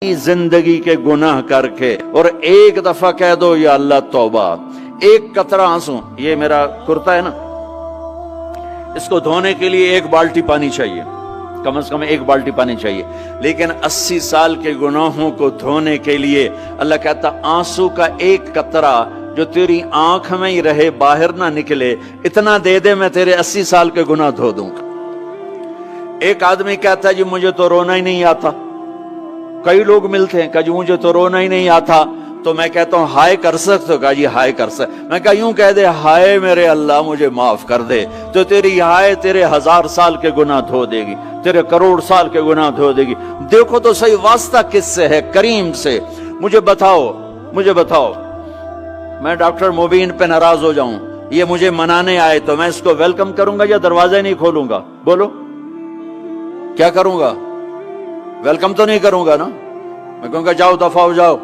जिंदगी के गुनाह करके और एक दफा कह दो या अल्लाह तौबा, एक कतरा आंसू, ये मेरा कुर्ता है ना, इसको धोने के लिए एक बाल्टी पानी चाहिए, कम से कम एक बाल्टी पानी चाहिए, लेकिन 80 साल के गुनाहों को धोने के लिए अल्लाह कहता आंसू का एक कतरा जो तेरी आंख में ही रहे, बाहर ना निकले, इतना दे दे, मैं तेरे 80 साल के गुनाह धो दूंगा। एक आदमी कहता है जी मुझे तो रोना ही नहीं आता। कई लोग मिलते हैं, कहा जी मुझे तो रोना ही नहीं आता, तो मैं कहता हूँ हाय कर सकते हो? कहा जी हाय कर सकते। मैं कहा यूं कह दे, हाय मेरे अल्लाह मुझे माफ कर दे, तो तेरी हाय तेरे 1000 साल के गुनाह धो देगी, तेरे करोड़ साल के गुनाह धो देगी। देखो तो सही वास्ता किससे है? करीम से। मुझे बताओ मैं डॉक्टर मुबीन पे नाराज हो जाऊं, ये मुझे मनाने आए, तो मैं इसको वेलकम करूंगा या दरवाजा नहीं खोलूंगा? बोलो क्या करूंगा? वेलकम तो नहीं करूंगा ना, मैं कहूंगा जाओ दफा हो जाओ,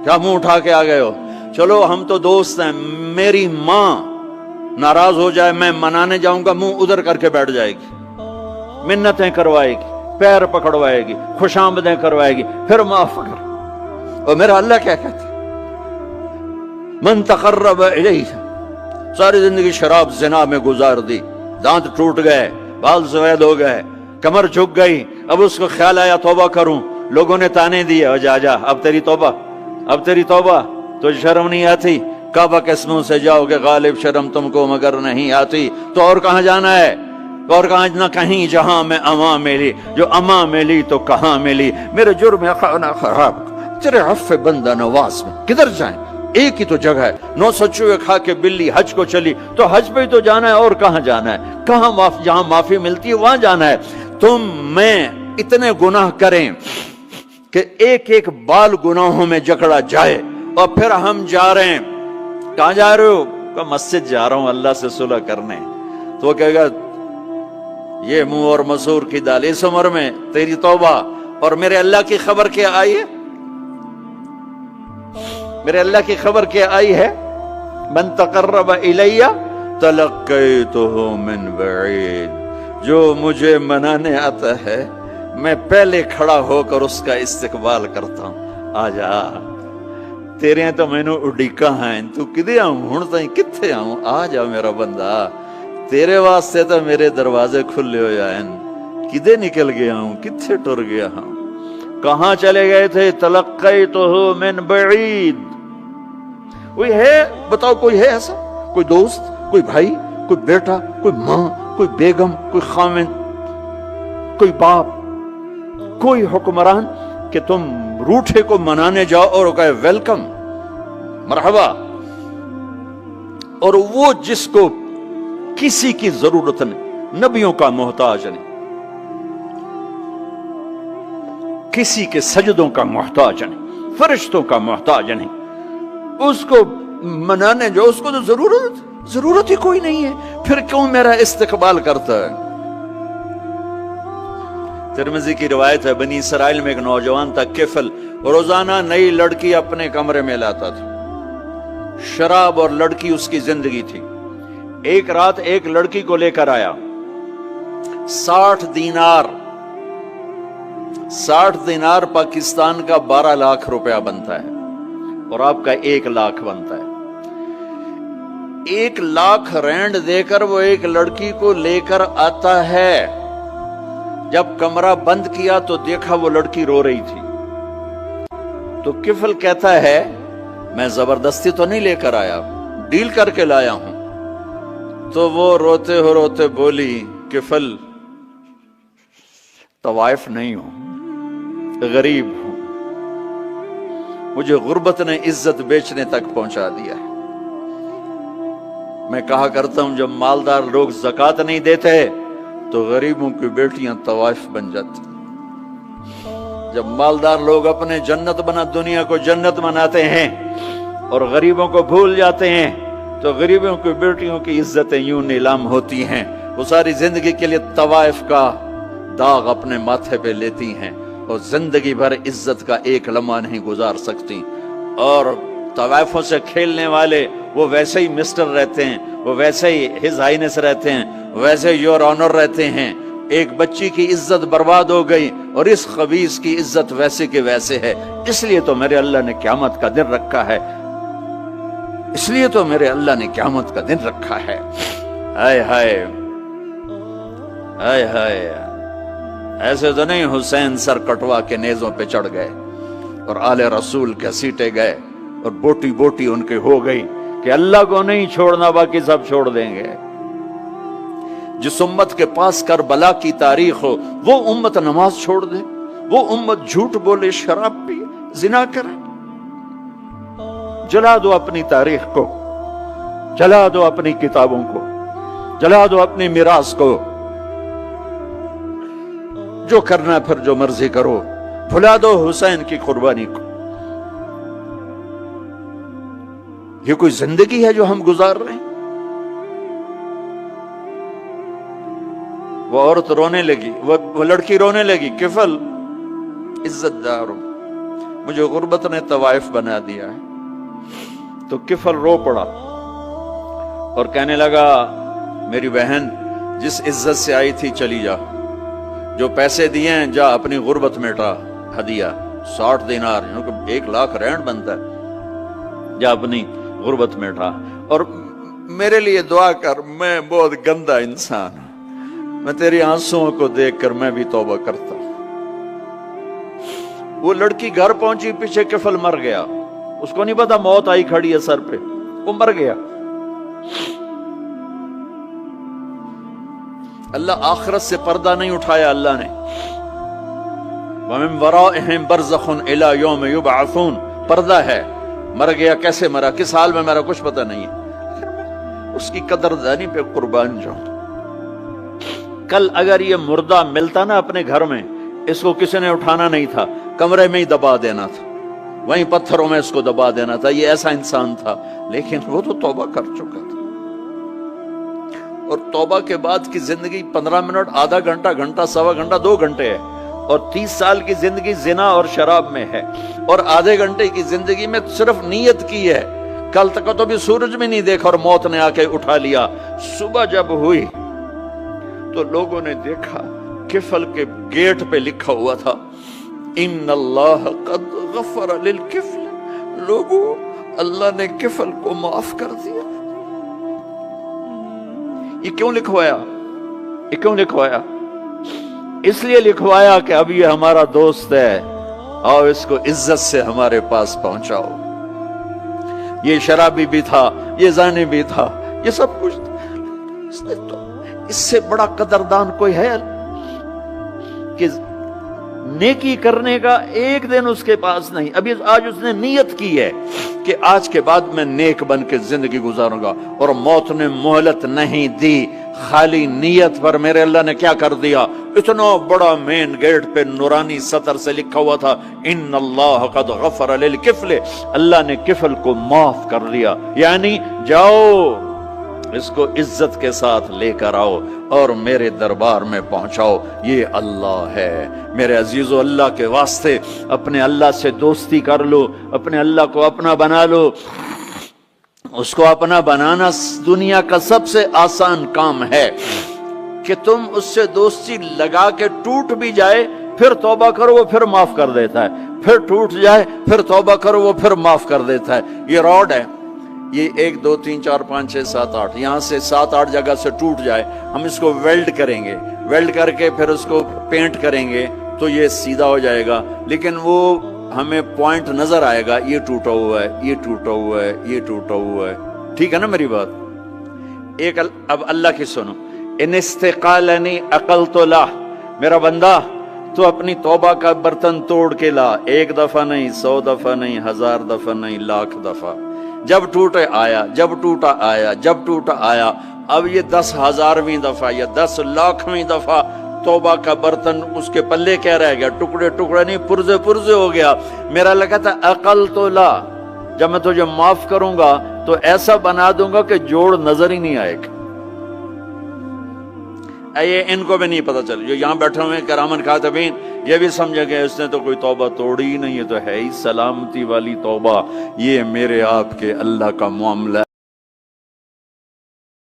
क्या मुंह उठा के आ गए हो? चलो हम तो दोस्त हैं, मेरी माँ नाराज हो जाए, मैं मनाने जाऊंगा, मुंह उधर करके बैठ जाएगी, मिन्नतें करवाएगी, पैर पकड़वाएगी, खुशामदें करवाएगी, फिर माफ कर। और मेरा अल्लाह क्या कहता है? मन तकर्रब इलैहि, सारी जिंदगी शराब ज़िना में गुजार दी, दांत टूट गए, बाल सफेद हो गए, कमर झुक गई, अब उसको ख्याल आया तौबा करूं, लोगों ने ताने दिए, जा अब तेरी तौबा, तो शर्म नहीं आती? काबा के मुंह से जाओगे, गालिब शर्म तुमको मगर नहीं आती, तो और कहां जाना है? और कहां ना कहीं जहां में अमा मिली, जो अमा मिली तो कहां मिली, मेरे जुर्म खाना खराब तेरे अफ़्फ़े बंदा नवाज में किधर जाएं? एक ही तो जगह है, 9 सच्चुए खा के बिल्ली हज को चली, तो हज पे ही तो जाना है, और कहां जाना है? कहां जहां माफी मिलती है वहां जाना है। तुम मैं इतने गुनाह करें कि एक एक बाल गुनाहों में जकड़ा जाए, और फिर हम जा रहे हैं, कहां जा रहे हो? कहा मस्जिद जा रहा हूं अल्लाह से सुलह करने। तो वो कहेगा ये मुंह और मसूर की दाल, इस उम्र में तेरी तौबा, और मेरे अल्लाह की खबर क्या आई है? मेरे अल्लाह की खबर क्या आई है? मन तकर्रब इलैया तलक्कैतुहु मिन बईद, जो मुझे मनाने आता है मैं पहले खड़ा होकर उसका इस्तकबाल करता हूं। आजा तेरे तो मैनू उड़ीका है, तू किदे आऊं हुण ताईं, कित्थे आऊं? आ जा मेरा बंदा, तेरे वास्ते तो मेरे दरवाजे खुले हो जाएन, किदे निकल गया हूं, कित्थे टुर गया हूं, कहां चले गए थे? तलक्कैतुहु मिन बईद। कोई है बताओ, कोई है ऐसा? कोई दोस्त, कोई भाई, कोई बेटा, कोई माँ, कोई बेगम, कोई खामिन, कोई बाप, कोई हुक्मरान कि तुम रूठे को मनाने जाओ और कहे वेलकम, मरहबा, और वो जिसको किसी की जरूरत नहीं, नबियों का मोहताज नहीं, किसी के सजदों का मोहताज नहीं, फरिश्तों का मोहताज नहीं, उसको मनाने जो, उसको तो जरूरत ही कोई नहीं है, फिर क्यों मेरा इस्तकबाल करता है? तिरमिज़ी की रिवायत है, बनी इसराइल में एक नौजवान था किफल, रोजाना नई लड़की अपने कमरे में लाता था, शराब और लड़की उसकी जिंदगी थी। एक रात एक लड़की को लेकर आया, 60 दिनार पाकिस्तान का 12 लाख रुपया बनता है, और आपका 1 लाख बनता है। 1 लाख रैंड देकर वो एक लड़की को लेकर आता है। जब कमरा बंद किया तो देखा वो लड़की रो रही थी, तो किफल कहता है मैं जबरदस्ती तो नहीं लेकर आया, डील करके लाया हूं। तो वो रोते बोली किफल तवाइफ नहीं हूं, गरीब हूं, मुझे गुर्बत ने इज्जत बेचने तक पहुंचा दिया है। मैं कहा करता हूं जब मालदार लोग ज़कात नहीं देते तो गरीबों की बेटियां तवाइफ बन जाती। जब मालदार लोग अपने दुनिया को जन्नत बनाते हैं और गरीबों को भूल जाते हैं, तो गरीबों की बेटियों की इज्जतें यूं नीलाम होती हैं। वो सारी जिंदगी के लिए तवाइफ का दाग अपने माथे पे लेती हैं और जिंदगी भर इज्जत का एक लम्हा नहीं गुजार सकती। और तवाइफों से खेलने वाले वो वैसे ही मिस्टर रहते हैं, वो वैसे ही हिज हाइनेस रहते हैं, वैसे योर ऑनर रहते हैं, ایک بچی کی عزت برباد ہو گئی اور اس خبیث کی عزت ویسے کے ویسے ہے، اس لیے تو میرے اللہ نے قیامت کا دن رکھا ہے، اس لیے تو میرے اللہ نے قیامت کا دن رکھا ہے۔ ہائے ہائے ہائے ہائے، ایسے تو نہیں حسین سر کٹوا کے نیزوں پہ چڑھ گئے اور آل رسول کے سیٹے گئے اور بوٹی بوٹی ان کے ہو گئی کہ اللہ کو نہیں چھوڑنا باقی سب چھوڑ دیں گے۔ جس امت کے پاس کربلا کی تاریخ ہو وہ امت نماز چھوڑ دے، وہ امت جھوٹ بولے، شراب پی، زنا کرے؟ جلا دو اپنی تاریخ کو، جلا دو اپنی کتابوں کو، جلا دو اپنی میراث کو، جو کرنا پھر جو مرضی کرو، بھلا دو حسین کی قربانی کو۔ یہ کوئی زندگی ہے جو ہم گزار رہے ہیں؟ وہ عورت رونے لگی، وہ لڑکی رونے لگی، کفل عزت دار ہوں، مجھے غربت نے طوائف بنا دیا ہے۔ تو کفل رو پڑا اور کہنے لگا میری بہن جس عزت سے آئی تھی چلی جا، جو پیسے دیے ہیں جا اپنی غربت میٹا، ہدیہ 60 دینار، 1 لاکھ رینڈ بنتا ہے، جا اپنی غربت میٹا اور میرے لیے دعا کر، میں بہت گندا انسان ہوں، میں تیری آنسوؤں کو دیکھ کر میں بھی توبہ کرتا ہوں۔ وہ لڑکی گھر پہنچی، پیچھے کفل مر گیا، اس کو نہیں پتا موت آئی کھڑی ہے سر پہ، وہ مر گیا۔ اللہ آخرت سے پردہ نہیں اٹھایا اللہ نے۔ وَمِن وَرَائِهِمْ بَرْزَخٌ إِلَى يَوْمِ يُبْعَثُونَ، پردہ ہے، مر گیا، کیسے مرا، کس حال میں مرا، کچھ پتہ نہیں ہے، اس کی قدردانی پہ قربان جاؤں۔ کل اگر یہ مردہ ملتا نا اپنے گھر میں، اس کو کسی نے اٹھانا نہیں تھا، کمرے میں ہی دبا دینا تھا، وہیں پتھروں میں اس کو دبا دینا تھا، یہ ایسا انسان تھا، لیکن وہ تو توبہ کر چکا تھا۔ اور توبہ کے بعد کی زندگی 15 منٹ، آدھا گھنٹہ، گھنٹہ، سوا گھنٹہ، 2 گھنٹے ہے، اور 30 سال کی زندگی زنا اور شراب میں ہے، اور آدھے گھنٹے کی زندگی میں صرف نیت کی ہے۔ کل تک تو بھی سورج میں نہیں دیکھا اور موت نے آ کے اٹھا لیا۔ صبح جب ہوئی تو لوگوں نے دیکھا کفل کے گیٹ پہ لکھا ہوا تھا ان اللہ قد غفر للکفل، لوگوں اللہ نے کفل کو معاف کر دیا۔ یہ کیوں لکھوایا؟ یہ کیوں لکھوایا؟ اس لیے لکھوایا کہ اب یہ ہمارا دوست ہے، آؤ اس کو عزت سے ہمارے پاس پہنچاؤ۔ یہ شرابی بھی تھا، یہ زانی بھی تھا، یہ سب کچھ تھا۔ اس سے بڑا قدردان کوئی ہے کہ نیکی کرنے کا ایک دن اس کے پاس نہیں؟ ابھی آج اس نے نیت کی ہے کہ آج کے بعد میں نیک بن کے زندگی گزاروں گا، اور موت نے مہلت نہیں دی۔ خالی نیت پر میرے اللہ نے کیا کر دیا، اتنا بڑا مین گیٹ پہ نورانی سطر سے لکھا ہوا تھا ان اللہ قد غفر للکفل، اللہ نے کفل کو معاف کر دیا، یعنی جاؤ اس کو عزت کے ساتھ لے کر آؤ اور میرے دربار میں پہنچاؤ، یہ اللہ ہے۔ میرے عزیزو، اللہ کے واسطے اپنے اللہ سے دوستی کر لو، اپنے اللہ کو اپنا بنا لو۔ اس کو اپنا بنانا دنیا کا سب سے آسان کام ہے کہ تم اس سے دوستی لگا کے ٹوٹ بھی جائے پھر توبہ کرو، وہ پھر معاف کر دیتا ہے، پھر ٹوٹ جائے پھر توبہ کرو، وہ پھر معاف کر دیتا ہے۔ یہ راڈ ہے، یہ 1 2 3 4 5 6 7 8 یہاں سے 7 8 جگہ سے ٹوٹ جائے، ہم اس کو ویلڈ کریں گے، ویلڈ کر کے پھر اس کو پینٹ کریں گے تو یہ سیدھا ہو جائے گا، لیکن وہ ہمیں پوائنٹ نظر آئے گا، یہ ٹوٹا ہوا ہے، یہ ٹوٹا ہوا ہے، یہ ٹوٹا ہوا ہے۔ ٹھیک ہے نا میری بات؟ ایک اب اللہ کی سنو، ان استقالنی عقلت له، میرا بندہ تو اپنی توبہ کا برتن توڑ کے لا، 1 دفعہ نہیں، 100 دفعہ نہیں، 1000 دفعہ نہیں، 1,00,000 دفعہ۔ جب ٹوٹے آیا، جب ٹوٹا آیا، جب ٹوٹا آیا، اب یہ 10,000ویں دفعہ یا 10,00,000ویں دفعہ توبہ کا برتن اس کے پلے کیا رہ گیا، ٹکڑے ٹکڑے نہیں، پرزے پرزے ہو گیا۔ میرا لگا تھا عقل تو لا، جب میں تجھے معاف کروں گا تو ایسا بنا دوں گا کہ جوڑ نظر ہی نہیں آئے گا۔ یہ ان کو بھی نہیں پتا چل، جو یہاں بیٹھے ہوئے کرامن کاتبین یہ بھی سمجھے گئے اس نے تو کوئی توبہ توڑی ہی نہیں، یہ تو ہے ہی سلامتی والی توبہ۔ یہ میرے آپ کے اللہ کا معاملہ